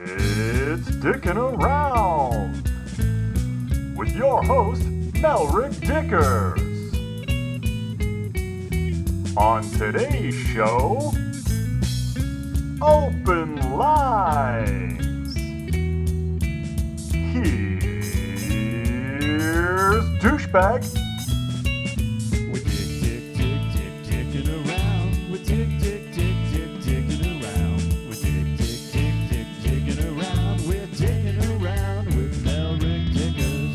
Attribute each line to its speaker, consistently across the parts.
Speaker 1: It's Dickin Around with your host, Melrick Dickers. On today's show, Open Lines. Here's Douchebag.
Speaker 2: We're dicking around. We're dicking around. We're dicking around. We're dicking around with Melrick Dickers.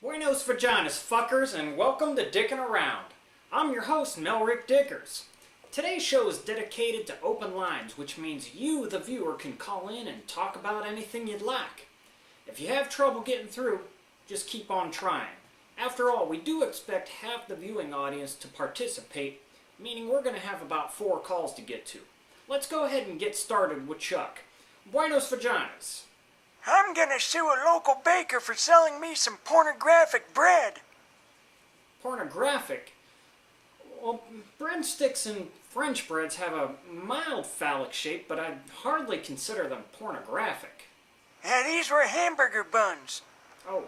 Speaker 3: Buenos vaginas, fuckers, and welcome to Dickin' Around. I'm your host, Melrick Dickers. Today's show is dedicated to open lines, which means you, the viewer, can call in and talk about anything you'd like. If you have trouble getting through, just keep on trying. After all, we do expect half the viewing audience to participate, meaning we're going to have about 4 calls to get to. Let's go ahead and get started with Chuck. Buenos vaginas.
Speaker 4: I'm gonna sue a local baker for selling me some pornographic bread.
Speaker 3: Pornographic? Well, breadsticks and French breads have a mild phallic shape, but I'd hardly consider them pornographic.
Speaker 4: And these were hamburger buns.
Speaker 3: Oh,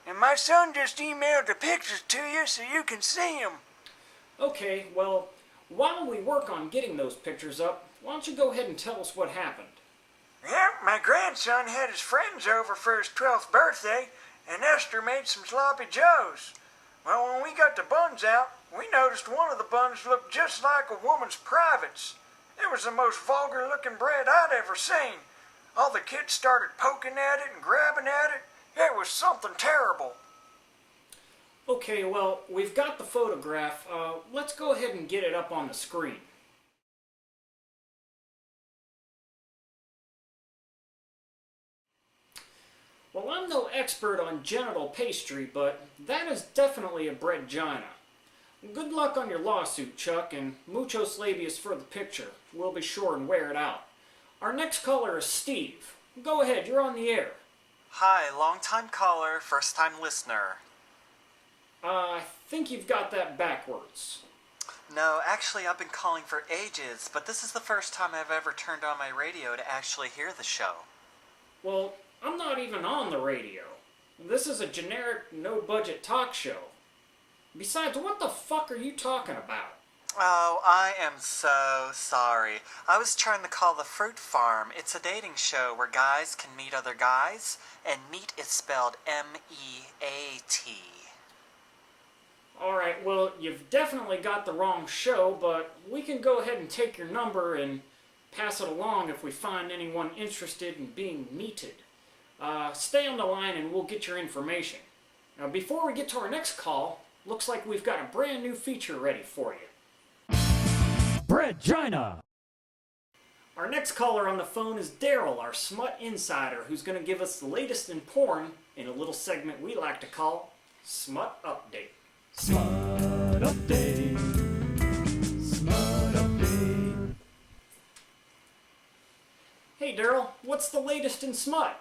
Speaker 4: And my son just emailed the pictures to you so you can see them.
Speaker 3: okay, well, while we work on getting those pictures up, why don't you go ahead and tell us what happened?
Speaker 4: Yep, my grandson had his friends over for his 12th birthday, and Esther made some sloppy joes. Well, when we got the buns out, we noticed one of the buns looked just like a woman's privates. It was the most vulgar-looking bread I'd ever seen. All the kids started poking at it and grabbing at it. It was something terrible.
Speaker 3: Okay, well, we've got the photograph. Let's go ahead and get it up on the screen. Well, I'm no expert on genital pastry, but that is definitely a breadgina. Good luck on your lawsuit, Chuck, and muchos labios for the picture. We'll be sure and wear it out. Our next caller is Steve. Go ahead, you're on the air.
Speaker 5: Hi, long-time caller, first-time listener.
Speaker 3: I think you've got that backwards.
Speaker 5: No, actually, I've been calling for ages, but this is the first time I've ever turned on my radio to actually hear the show.
Speaker 3: Well, I'm not even on the radio. This is a generic, no-budget talk show. Besides, what the fuck are you talking about?
Speaker 5: Oh, I am so sorry. I was trying to call the Fruit Farm. It's a dating show where guys can meet other guys, and meet is spelled M-E-A-T.
Speaker 3: Alright, well, you've definitely got the wrong show, but we can go ahead and take your number and pass it along if we find anyone interested in being meted. Stay on the line and we'll get your information. Now, before we get to our next call, looks like we've got a brand new feature ready for you.
Speaker 2: Breadgina.
Speaker 3: Our next caller on the phone is Daryl, our smut insider, who's going to give us the latest in porn in a little segment we like to call Smut Update.
Speaker 2: Smut update. Smut update.
Speaker 3: Hey Daryl, what's the latest in smut?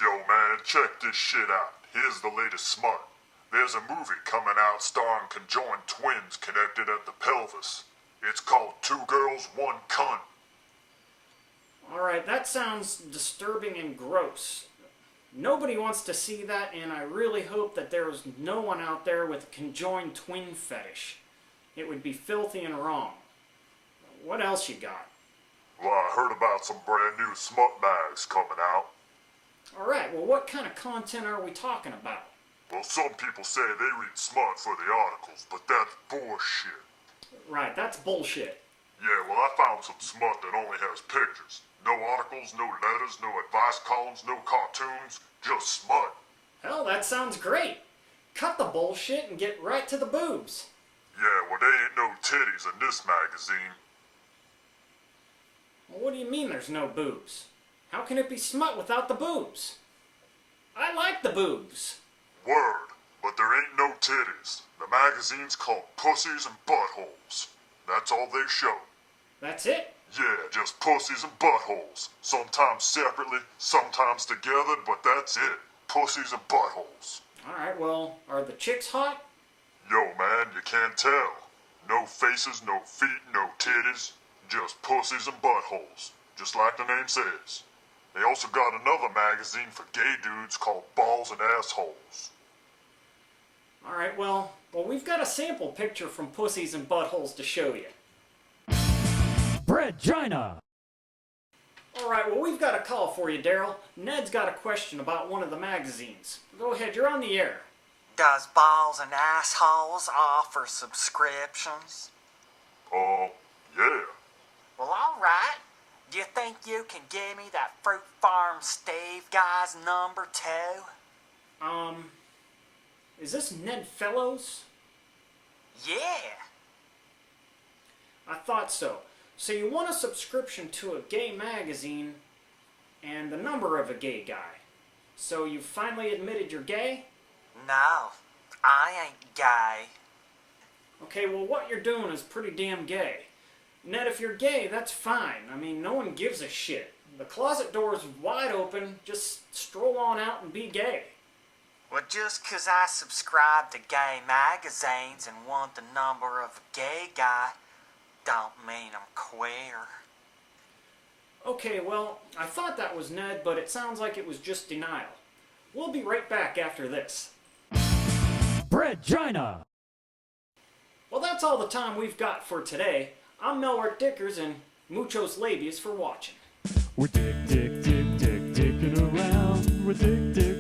Speaker 1: Yo man, check this shit out. Here's the latest smut. There's a movie coming out starring conjoined twins connected at the pelvis. It's called Two Girls, One Cunt.
Speaker 3: Alright, that sounds disturbing and gross. Nobody wants to see that, and I really hope that there is no one out there with a conjoined twin fetish. It would be filthy and wrong. What else you got?
Speaker 1: Well, I heard about some brand new smut mags coming out.
Speaker 3: Alright, well what kind of content are we talking about?
Speaker 1: Well, some people say they read smut for the articles, but that's bullshit.
Speaker 3: Right, that's bullshit.
Speaker 1: Yeah, well, I found some smut that only has pictures. No articles, no letters, no advice columns, no cartoons, just smut.
Speaker 3: Hell, that sounds great. Cut the bullshit and get right to the boobs.
Speaker 1: Yeah, well, there ain't no titties in this magazine.
Speaker 3: Well, what do you mean there's no boobs? How can it be smut without the boobs? I like the boobs.
Speaker 1: Word, but there ain't no titties. The magazine's called Pussies and Buttholes. That's all they show.
Speaker 3: That's it?
Speaker 1: Yeah, just pussies and buttholes. Sometimes separately, sometimes together, but that's it. Pussies and buttholes.
Speaker 3: Alright, well, are the chicks hot?
Speaker 1: Yo, man, you can't tell. No faces, no feet, no titties. Just pussies and buttholes. Just like the name says. They also got another magazine for gay dudes called Balls and Assholes.
Speaker 3: Alright, well, we've got a sample picture from Pussies and Buttholes to show you.
Speaker 2: Vagina.
Speaker 3: Alright, well, we've got a call for you, Daryl. Ned's got a question about one of the magazines. Go ahead, you're on the air.
Speaker 5: Does Balls and Assholes offer subscriptions?
Speaker 1: Yeah.
Speaker 5: Well, alright. Do you think you can give me that Fruit Farm Steve guy's number too?
Speaker 3: Is this Ned Fellows?
Speaker 5: Yeah.
Speaker 3: I thought so. So you want a subscription to a gay magazine and the number of a gay guy. So you finally admitted you're gay?
Speaker 5: No, I ain't gay.
Speaker 3: Okay, well, what you're doing is pretty damn gay. Ned, if you're gay, that's fine. I mean, no one gives a shit. The closet door's wide open. Just stroll on out and be gay.
Speaker 5: Well, just 'cause I subscribe to gay magazines and want the number of a gay guy, don't mean I'm queer.
Speaker 3: Okay, well, I thought that was Ned, but it sounds like it was just denial. We'll be right back after this.
Speaker 2: Vagina.
Speaker 3: Well, that's all the time we've got for today. I'm Melrick Dickers, and muchos labias for watching.
Speaker 2: We're dicking around. We're dick